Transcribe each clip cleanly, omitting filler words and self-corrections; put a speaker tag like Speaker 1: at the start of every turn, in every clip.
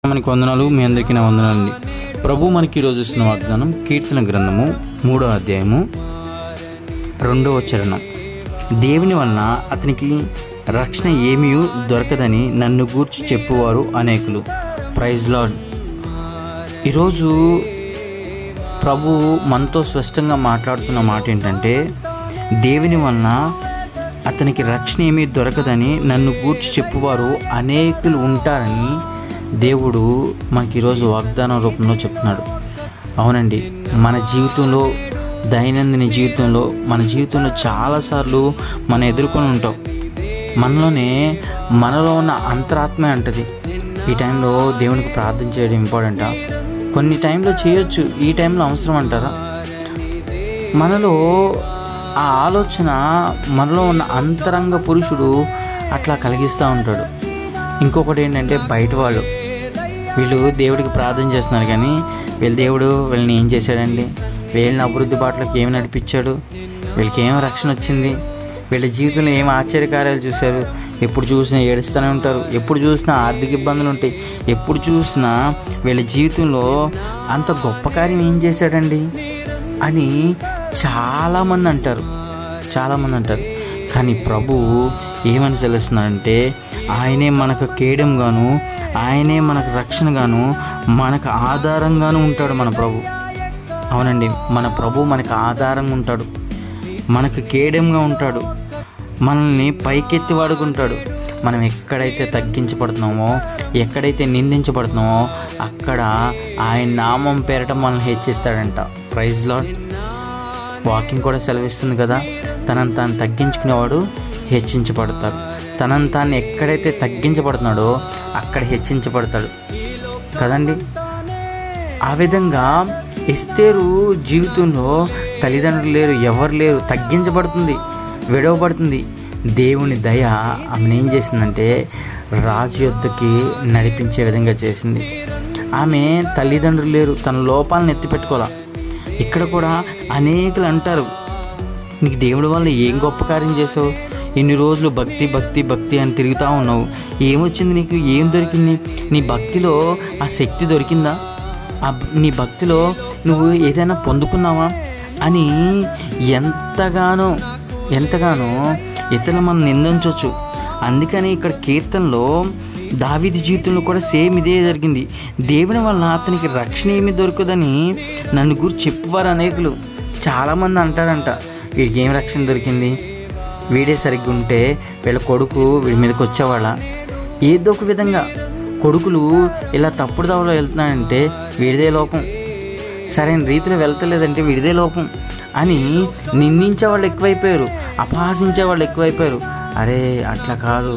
Speaker 1: మనకి వందనాలు. మీ అందరికీ నా వందనాలండి. ప్రభు మనకి ఈరోజు ఇస్తున్న వాగ్దానం కీర్తన గ్రంథము 3వ అధ్యాయము 2వ చరణం. దేవుని వలన అతనికి రక్షణ ఏమీ దొరకదని నన్ను గూర్చి చెప్పువారు అనేకులు. Praise Lord. ఈరోజు ప్రభు మనతో స్పష్టంగా మాట్లాడుతున్న మాట ఏంటంటే, దేవుని వలన అతనికి రక్షణ ఏమీ దొరకదని నన్ను గూర్చి చెప్పువారు అనేకులు ఉంటారని దేవుడు మనకి ఈరోజు వాగ్దానం రూపంలో చెప్తున్నాడు. అవునండి, మన జీవితంలో, దైనందిన జీవితంలో, మన జీవితంలో చాలాసార్లు మనం ఎదుర్కొని ఉంటాం. మనలో ఉన్న అంతరాత్మే అంటది, ఈ టైంలో దేవునికి ప్రార్థన చేయడం ఇంపార్టెంటా? కొన్ని టైంలో చేయొచ్చు, ఈ టైంలో అవసరం అంటారా? మనలో ఆ ఆలోచన, మనలో ఉన్న అంతరంగ పురుషుడు అట్లా కలిగిస్తూ ఉంటాడు. ఇంకొకటి ఏంటంటే, బయట వాళ్ళు వీళ్ళు దేవుడికి ప్రార్థన చేస్తున్నారు, కానీ వీళ్ళని ఏం చేశాడండి? వీళ్ళని అభివృద్ధి బాటలోకి ఏమి నడిపించాడు? వీళ్ళకి ఏం రక్షణ వచ్చింది? వీళ్ళ జీవితంలో ఏం ఆశ్చర్యకార్యాలు చూశారు? ఎప్పుడు చూసినా ఏడుస్తూనే ఉంటారు, ఎప్పుడు చూసినా ఆర్థిక ఇబ్బందులు ఉంటాయి, ఎప్పుడు చూసినా వీళ్ళ జీవితంలో అంత గొప్ప కార్యం ఏం చేశాడండి అని చాలామంది అంటారు. కానీ ప్రభువు ఏమని తెలుస్తున్నాడంటే, ఆయనే మనకు కేడెంగాను, ఆయనే మనకు రక్షణగాను, మనకు ఆధారంగాను ఉంటాడు మన ప్రభు. అవునండి, మన ప్రభు మనకు ఆధారంగా ఉంటాడు, మనకు కేడెంగా ఉంటాడు, మనల్ని పైకెత్తి వాడుకుంటాడు. మనం ఎక్కడైతే తగ్గించబడుతున్నామో, ఎక్కడైతే నిందించబడుతున్నామో, అక్కడ ఆయన నామం పేరట మనల్ని హెచ్చిస్తాడంట. Praise lord. వాకింగ్ కూడా సెలవిస్తుంది కదా, తనను తాను తగ్గించుకునేవాడు హెచ్చించబడతాడు. తనను తాను ఎక్కడైతే తగ్గించబడుతున్నాడో అక్కడ హెచ్చించబడతాడు కదండి. ఆ విధంగా ఎస్తేరు జీవితంలో తల్లిదండ్రులు లేరు, ఎవరు లేరు, తగ్గించబడుతుంది, విడవబడుతుంది. దేవుని దయ ఆమెను ఏం చేసిందంటే, రాజు యొద్దకి నడిపించే విధంగా చేసింది. ఆమె తల్లిదండ్రులు లేరు, తన లోపాలను ఎత్తిపెట్టుకోవాలా. ఇక్కడ కూడా అనేకులు అంటారు, నీకు దేవుడి వల్ల ఏం గొప్ప కార్యం చేసావు? ఇన్ని రోజులు భక్తి అని తిరుగుతూ ఉన్నావు, ఏమొచ్చింది నీకు? ఏం దొరికింది? నీ భక్తిలో ఆ శక్తి దొరికిందా? నీ భక్తిలో నువ్వు ఏదైనా పొందుకున్నావా అని ఎంతగానో ఇతరులు మనం నిందించవచ్చు. అందుకని ఇక్కడ కీర్తనలో దావీదు జీవితంలో కూడా సేమ్ ఇదే జరిగింది. దేవుని వల్ల అతనికి రక్షణ ఏమీ దొరకదని నన్ను గురించి చెప్పువారు అనేకులు. చాలామంది అంటారంట, వీడికి ఏం రక్షణ దొరికింది? వీడే సరిగ్గా ఉంటే వీళ్ళ కొడుకు వీడి మీదకి వచ్చేవాళ్ళ? ఏదో ఒక విధంగా కొడుకులు ఇలా తప్పుడు దావలో వెళ్తున్నాడంటే వీడిదే లోపం, సరైన రీతిలో వెళ్తలేదంటే వీడిదే లోపం అని నిందించే వాళ్ళు ఎక్కువైపోయారు, అపహాసించే వాళ్ళు ఎక్కువైపోయారు. అరే అట్లా కాదు,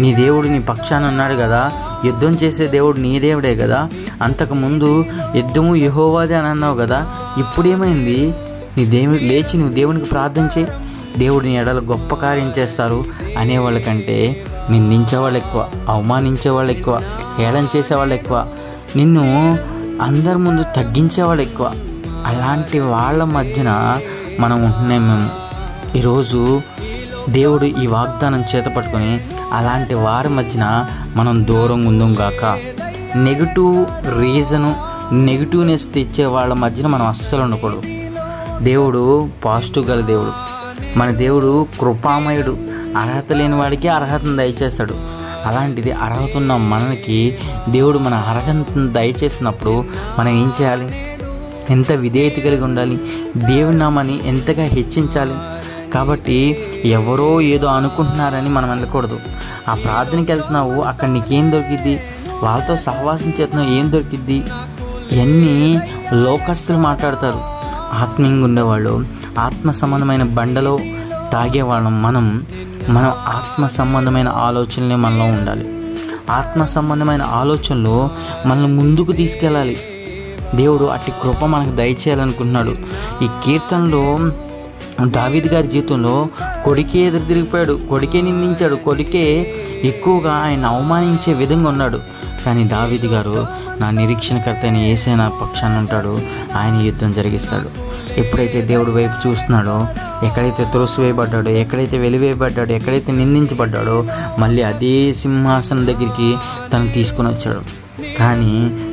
Speaker 1: నీ దేవుడు నీ పక్షాన ఉన్నాడు కదా, యుద్ధం చేసే దేవుడు నీ దేవుడే కదా, అంతకుముందు యుద్ధము యెహోవాదే అని అన్నావు కదా, ఇప్పుడేమైంది? నీ దేవుడు లేచి నువ్వు దేవునికి ప్రార్థన చేయి, దేవుడిని ఎడల గొప్ప కార్యం చేస్తారు అనేవాళ్ళకంటే నిందించేవాళ్ళు ఎక్కువ, అవమానించేవాళ్ళు ఎక్కువ, హేళన చేసేవాళ్ళు ఎక్కువ, నిన్ను అందరి ముందు తగ్గించేవాళ్ళు ఎక్కువ. అలాంటి వాళ్ళ మధ్యన మనం ఉంటున్నాం మేము. ఈరోజు దేవుడు ఈ వాగ్దానం చేత పట్టుకొని అలాంటి వారి మధ్యన మనం దూరంగా ఉందాం గాక. నెగిటివ్నెస్ తెచ్చే వాళ్ళ మధ్యన మనం అస్సలు ఉండకూడదు. దేవుడు పాజిటివ్ గల దేవుడు, మన దేవుడు కృపామయుడు, అర్హత లేని వాడికి అర్హతను దయచేస్తాడు. అలాంటిది అర్హత ఉన్న మనకి దేవుడు మన అర్హతను దయచేసినప్పుడు మనం ఏం చేయాలి? ఎంత విధేయత కలిగి ఉండాలి, దేవుని నామాన్ని ఎంతగా హెచ్చించాలి. కాబట్టి ఎవరో ఏదో అనుకుంటున్నారని మనం వెళ్ళకూడదు. ఆ ప్రార్థనకి వెళ్తున్నావు, అక్కడ నీకేం దొరికిద్ది? వాళ్ళతో సహవాసం చేస్తున్నావు, ఏం దొరికిద్ది? ఇవన్నీ లోకస్తులు మాట్లాడతారు. ఆత్మీయంగా ఉండేవాళ్ళు, ఆత్మ సంబంధమైన బండలో తాగేవాళ్ళం మనం ఆత్మ సంబంధమైన ఆలోచనలే మనలో ఉండాలి. ఆత్మ సంబంధమైన ఆలోచనలు మనల్ని ముందుకు తీసుకెళ్ళాలి. దేవుడు అట్టి కృప మనకు దయచేయాలనుకుంటున్నాడు. ఈ కీర్తనలో దావీదు గారి జీవితంలో కొడుకే ఎదురు తిరిగిపోయాడు, కొడుకే నిందించాడు, కొడుకే ఎక్కువగా ఆయన అవమానించే విధంగా ఉన్నాడు. కానీ దావీదు గారు, నా నిరీక్షణకర్త అయిన యేసే నా పక్షాన ఉంటాడు, ఆయన యుద్ధం జరిగిస్తాడు. ఎప్పుడైతే దేవుడి వైపు చూస్తున్నాడో, ఎక్కడైతే త్రోసివేయబడ్డాడో, ఎక్కడైతే వెలివేయబడ్డాడో, ఎక్కడైతే నిందించబడ్డాడో, మళ్ళీ అదే సింహాసనం దగ్గరికి తను తీసుకుని వచ్చాడు. కానీ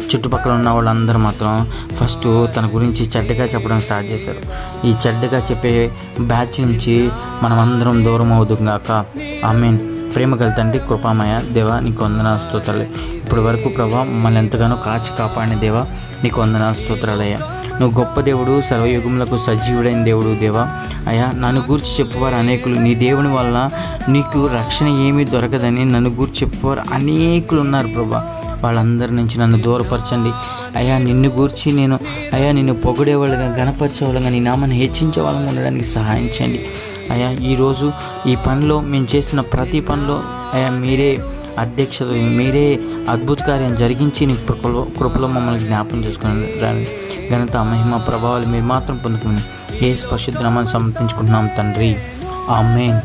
Speaker 1: చుట్టుపక్కల ఉన్న వాళ్ళందరూ మాత్రం ఫస్ట్ తన గురించి చెడ్డగా చెప్పడం స్టార్ట్ చేశారు. ఈ చెడ్డగా చెప్పే బ్యాచ్ నుంచి మనం అందరం దూరం అవుదుగాక. ఆమేన్. ప్రేమ గల తండ్రి, కృపామయ దేవా, నీకు వందనాలు స్తోత్రాలు. ఇప్పటి వరకు ప్రభా మమ్మల్ని ఎంతగానో కాచి కాపాడిన దేవా, నీకు వందనాలు స్తోత్రాలయ్యా. నువ్వు గొప్ప దేవుడు, సర్వయుగములకు సజీవుడైన దేవుడు దేవా. అయ్యా, నన్ను గూర్చి చెప్పువారు అనేకులు, నీ దేవుని వల్ల నీకు రక్షణ ఏమీ దొరకదని నన్ను గూర్చి చెప్పువారు అనేకులు ఉన్నారు ప్రభా. వాళ్ళందరి నుంచి నన్ను దూరపరచండి అయ్యా. నిన్ను గూర్చి నేను అయ్యా నిన్ను పొగిడేవాళ్ళుగా, గణపరిచేవాళ్ళగా, నీ నామాన్ని హెచ్చించే వాళ్ళగా ఉండడానికి సహాయం చేయండి అయ్యా. ఈరోజు ఈ పనిలో మేము చేస్తున్న ప్రతి పనిలో అయ్యా మీరే అధ్యక్షత, మీరే అద్భుత కార్యం జరిగించి నీ కృపలో మమ్మల్ని జ్ఞాపకం చేసుకుని రాని ఘనత, మహిమ, ప్రభావాలు మీరు మాత్రం పొందుకుని యేసు పరిశుద్ధ నామాన్ని సమర్పించుకుంటున్నాం తండ్రి. ఆమేన్.